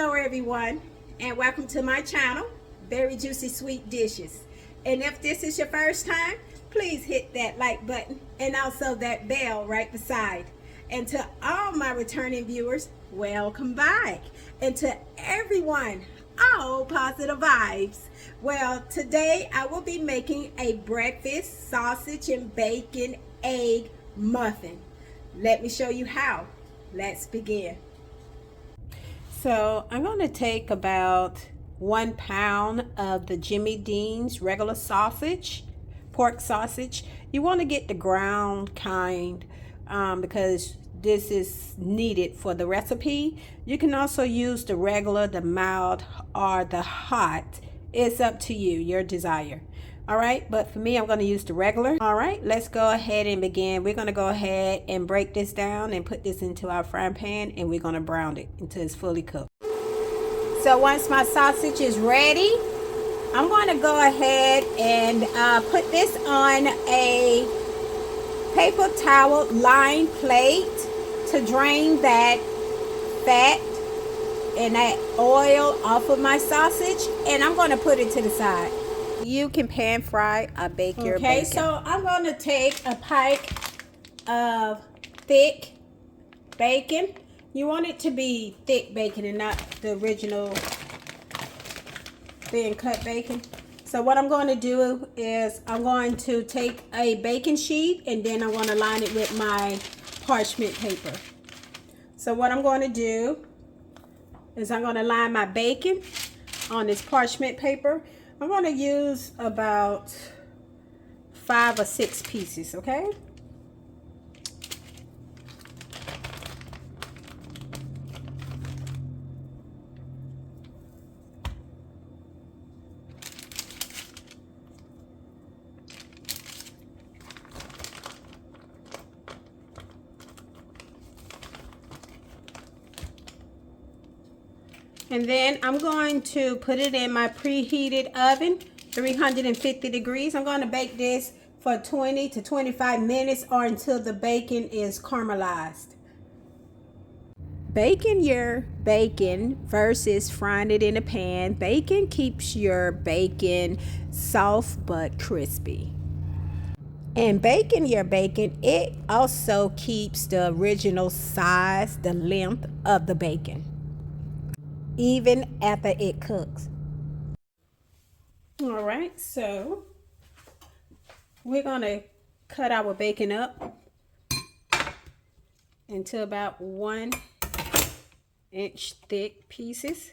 Hello everyone, and welcome to my channel, Berryjuicysweet Dishes. And if this is your first time, please hit that like button and also that bell right beside. And to all my returning viewers, welcome back. And to everyone, all positive vibes. Well, today I will be making a breakfast sausage and bacon egg muffin. Let me show you how. Let's begin. So I'm going to take about 1 pound of the Jimmy Dean's regular sausage, pork sausage. You want to get the ground kind because this is needed for the recipe. You can also use the regular, the mild, or the hot. It's up to you, your desire. All right, but for me, I'm going to use the regular. All right, let's go ahead and begin. We're going to go ahead and break this down and put this into our frying pan, and we're going to brown it until it's fully cooked. So once my sausage is ready, I'm going to go ahead and put this on a paper towel lined plate to drain that fat and that oil off of my sausage, and I'm going to put it to the side. You can pan fry or bake your bacon. Okay, so I'm going to take a pike of thick bacon. You want it to be thick bacon and not the original thin cut bacon. So what I'm going to do is I'm going to take a baking sheet and then I'm going to line it with my parchment paper. So what I'm going to do is I'm going to line my bacon on this parchment paper. I'm going to use about 5 or 6 pieces, okay? And then I'm going to put it in my preheated oven, 350 degrees. I'm going to bake this for 20 to 25 minutes or until the bacon is caramelized. Baking your bacon versus frying it in a pan. Bacon keeps your bacon soft but crispy. And baking your bacon, it also keeps the original size, the length of the bacon, even after it cooks. All right, so we're gonna cut our bacon up into about 1-inch thick pieces.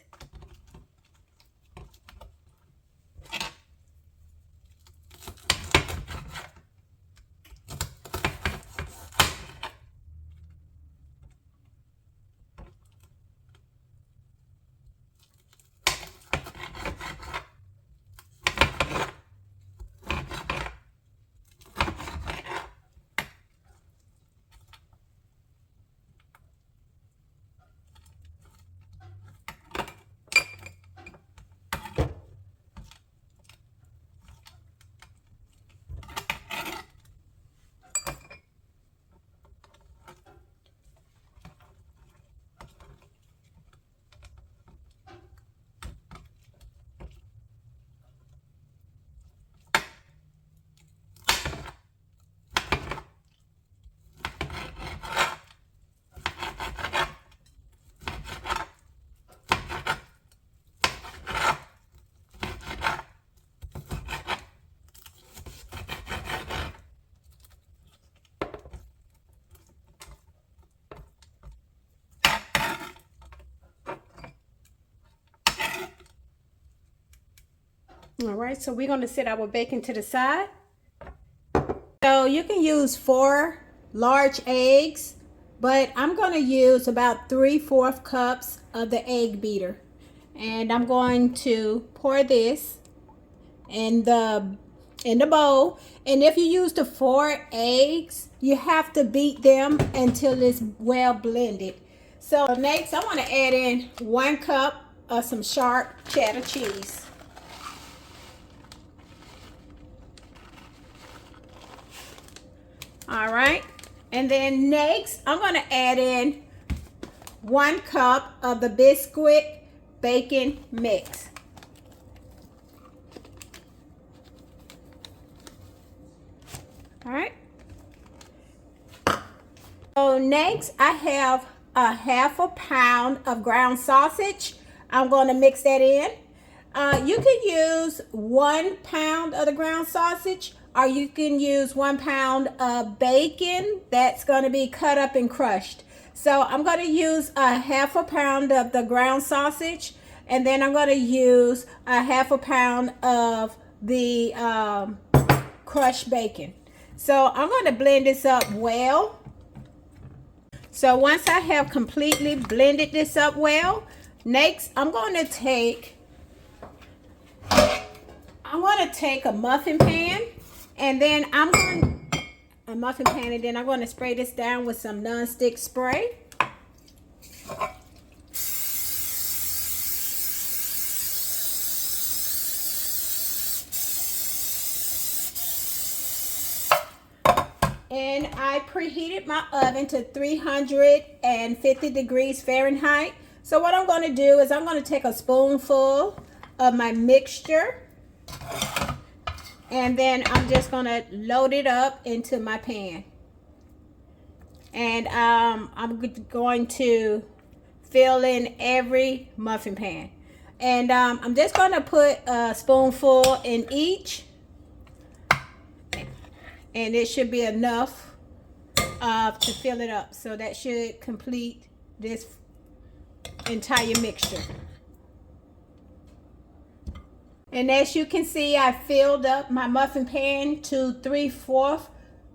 All right, so we're going to set our bacon to the side. So you can use 4 large eggs, but I'm going to use about 3/4 cups of the egg beater. And I'm going to pour this in the bowl. And if you use the 4 eggs, you have to beat them until it's well blended. So next, I want to add in 1 cup of some sharp cheddar cheese. All right, and then next I'm going to add in 1 cup of the Bisquick bacon mix. All right. So next I have a 1/2 pound of ground sausage. I'm going to mix that in. You can use 1 pound of the ground sausage, or you can use 1 pound of bacon that's going to be cut up and crushed. So I'm going to use a 1/2 pound of the ground sausage, and then I'm going to use a 1/2 pound of the crushed bacon. So I'm going to blend this up well. So once I have completely blended this up well, next I'm going to take a muffin pan, and then I'm going to spray this down with some non-stick spray. And I preheated my oven to 350 degrees Fahrenheit. So what I'm going to do is I'm going to take a spoonful of my mixture, and then I'm just going to load it up into my pan. And I'm going to fill in every muffin pan. And I'm just going to put a spoonful in each. And it should be enough to fill it up. So that should complete this entire mixture. And as you can see, I filled up my muffin pan to 3/4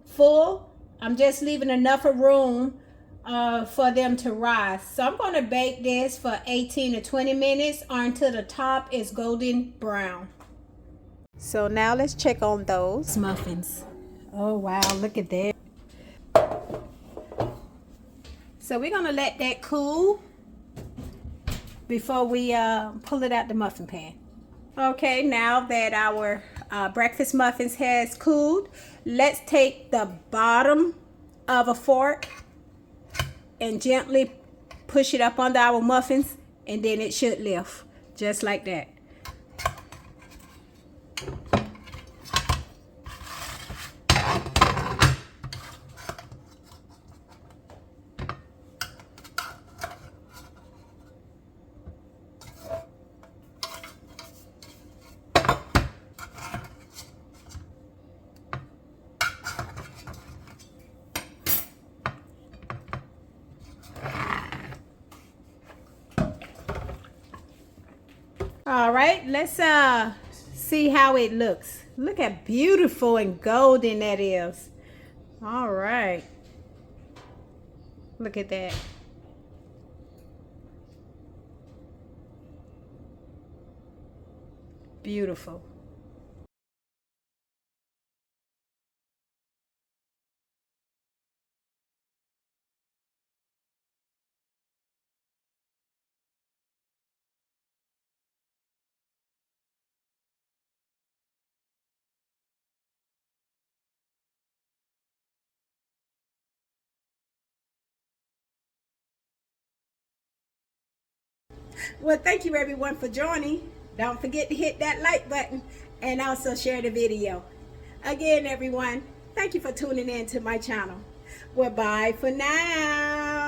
full. I'm just leaving enough of room for them to rise. So I'm going to bake this for 18 to 20 minutes or until the top is golden brown. So now let's check on those muffins. Oh wow, look at that. So we're going to let that cool before we pull it out the muffin pan. Okay, now that our breakfast muffins has cooled, let's take the bottom of a fork and gently push it up under our muffins, and then it should lift just like that. All right, let's see how it looks. Look how beautiful and golden that is. All right, look at that. Beautiful. Well, thank you everyone for joining. Don't forget to hit that like button and also share the video. Again, everyone, thank you for tuning in to my channel. Well, bye for now.